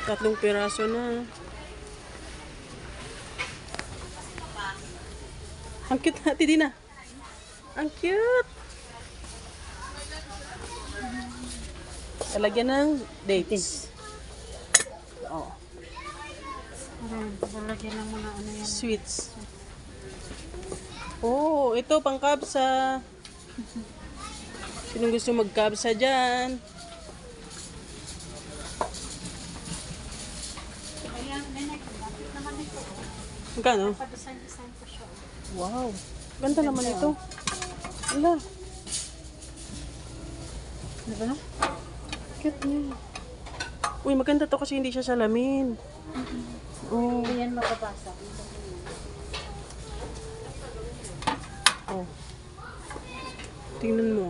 Tatlong piraso na. Ang cute natin din na. Ang cute. Talagyan ng dates. Oh. Lalagyan ng mga ano yan. Sweets. Oh, ito pang kabsa. Sino gusto magkabsa dyan? Ayan, bakit naman ito? Magkano? Pa-design ko siya. Wow. Ganda naman ito. Ala. Diba? Cute niya. Uy, maganda to kasi hindi siya salamin. Oh. Hindi yan mababasa. Oh. Tingnan mo.